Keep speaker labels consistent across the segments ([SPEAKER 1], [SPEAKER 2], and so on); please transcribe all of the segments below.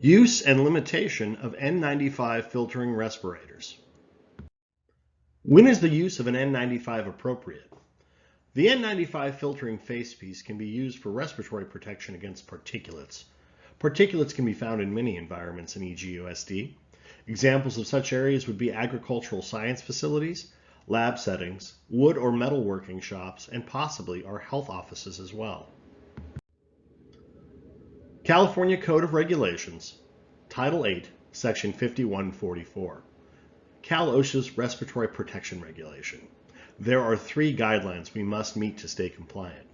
[SPEAKER 1] Use and limitation of N95 filtering respirators. When is the use of an N95 appropriate? The N95 filtering facepiece can be used for respiratory protection against particulates. Particulates can be found in many environments in EGUSD. Examples of such areas would be agricultural science facilities, lab settings, wood or metal working shops, and possibly our health offices as well. California Code of Regulations, Title 8, Section 5144. Cal-OSHA's Respiratory Protection Regulation. There are 3 guidelines we must meet to stay compliant.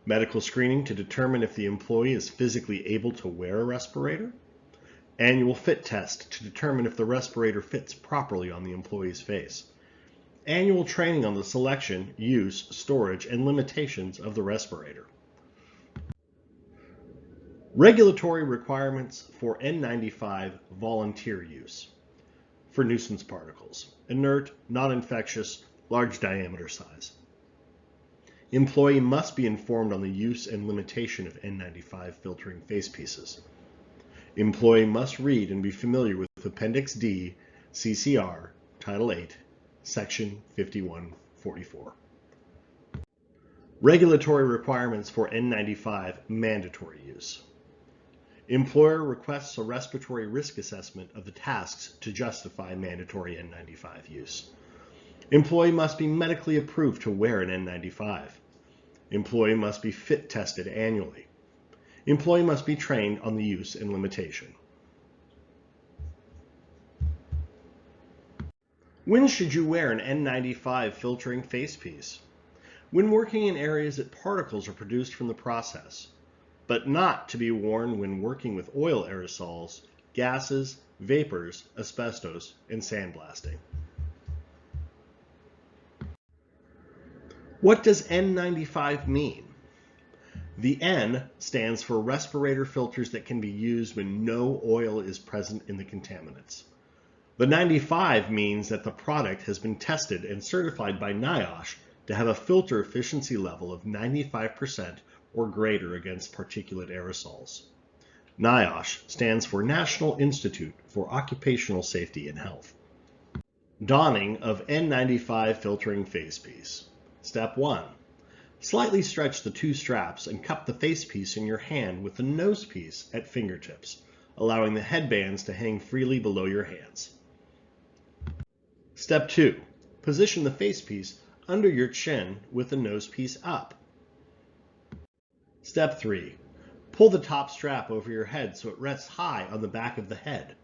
[SPEAKER 1] Medical screening to determine if the employee is physically able to wear a respirator. Annual fit test to determine if the respirator fits properly on the employee's face. Annual training on the selection, use, storage, and limitations of the respirator. Regulatory requirements for N95 volunteer use. For nuisance particles, inert, non-infectious, large diameter size. Employee must be informed on the use and limitation of N95 filtering facepieces. Employee must read and be familiar with Appendix D, CCR, Title 8, Section 5144. Regulatory requirements for N95 mandatory use. Employer requests a respiratory risk assessment of the tasks to justify mandatory N95 use. Employee must be medically approved to wear an N95. Employee must be fit tested annually. Employee must be trained on the use and limitation. When should you wear an N95 filtering facepiece? When working in areas that particles are produced from the process, but not to be worn when working with oil aerosols, gases, vapors, asbestos, and sandblasting. What does N95 mean? The N stands for respirator filters that can be used when no oil is present in the contaminants. The 95 means that the product has been tested and certified by NIOSH to have a filter efficiency level of 95% or greater against particulate aerosols. NIOSH stands for National Institute for Occupational Safety and Health. Donning of N95 filtering facepiece. Step 1. Slightly stretch the 2 straps and cup the facepiece in your hand with the nose piece at fingertips, allowing the headbands to hang freely below your hands. Step 2. Position the facepiece under your chin with the nose piece up. Step 3. Pull the top strap over your head so it rests high on the back of the head.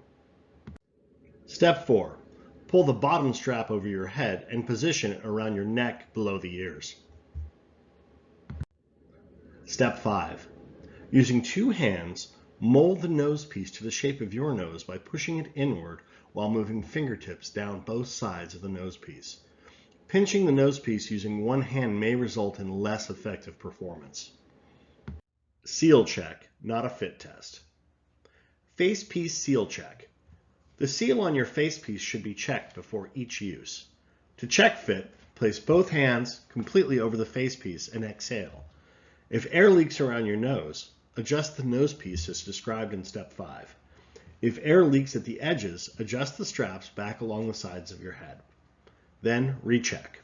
[SPEAKER 1] Step 4. Pull the bottom strap over your head and position it around your neck below the ears. Step 5. Using 2 hands, mold the nose piece to the shape of your nose by pushing it inward while moving fingertips down both sides of the nose piece. Pinching the nose piece using 1 hand may result in less effective performance. Seal check, not a fit test. Facepiece seal check. The seal on your facepiece should be checked before each use. To check fit, place both hands completely over the facepiece and exhale. If air leaks around your nose, adjust the nose piece as described in Step 5. If air leaks at the edges, adjust the straps back along the sides of your head. Then recheck.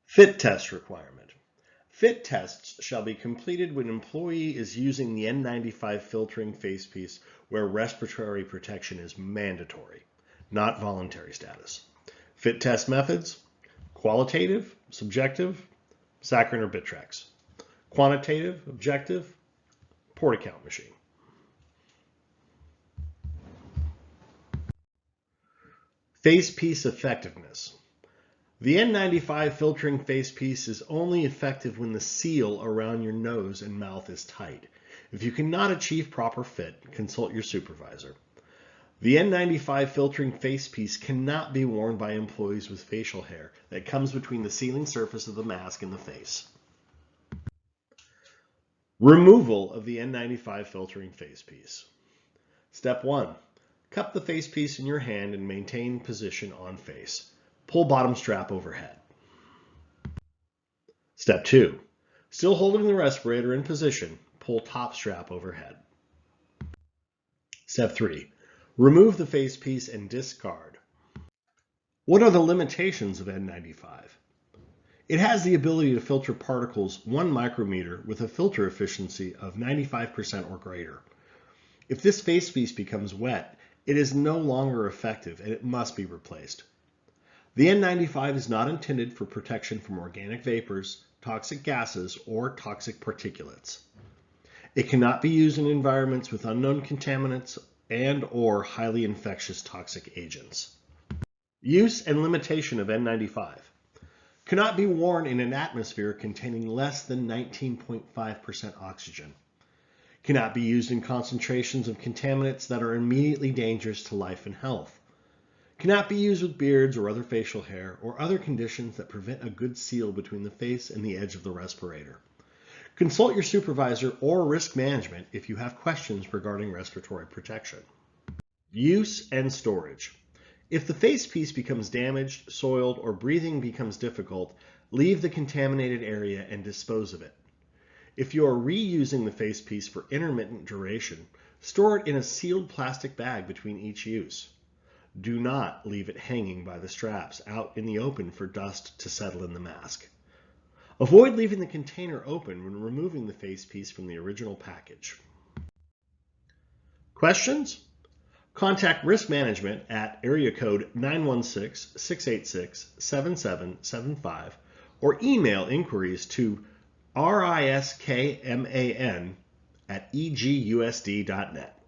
[SPEAKER 1] Fit test requirement. Fit tests shall be completed when employee is using the N95 filtering facepiece where respiratory protection is mandatory, not voluntary status. Fit test methods: qualitative, subjective, saccharin or Bitrex. Quantitative, objective, port count machine. Facepiece effectiveness. The N95 filtering facepiece is only effective when the seal around your nose and mouth is tight. If you cannot achieve proper fit, consult your supervisor. The N95 filtering facepiece cannot be worn by employees with facial hair that comes between the sealing surface of the mask and the face. Removal of the N95 filtering facepiece. Step 1. Cup the facepiece in your hand and maintain position on face. Pull bottom strap overhead. Step 2. Still holding the respirator in position, pull top strap overhead. Step 3. Remove the facepiece and discard. What are the limitations of N95? It has the ability to filter particles 1 micrometer with a filter efficiency of 95% or greater. If this facepiece becomes wet, it is no longer effective and it must be replaced. The N95 is not intended for protection from organic vapors, toxic gases, or toxic particulates. It cannot be used in environments with unknown contaminants and/or highly infectious toxic agents. Use and limitation of N95. Cannot be worn in an atmosphere containing less than 19.5% oxygen. Cannot be used in concentrations of contaminants that are immediately dangerous to life and health. Cannot be used with beards or other facial hair or other conditions that prevent a good seal between the face and the edge of the respirator. Consult your supervisor or risk management if you have questions regarding respiratory protection. Use and storage. If the facepiece becomes damaged, soiled, or breathing becomes difficult, leave the contaminated area and dispose of it. If you are reusing the facepiece for intermittent duration, store it in a sealed plastic bag between each use. Do not leave it hanging by the straps out in the open for dust to settle in the mask. Avoid leaving the container open when removing the facepiece from the original package. Questions? Contact Risk Management at area code 916-686-7775 or email inquiries to riskman@egusd.net.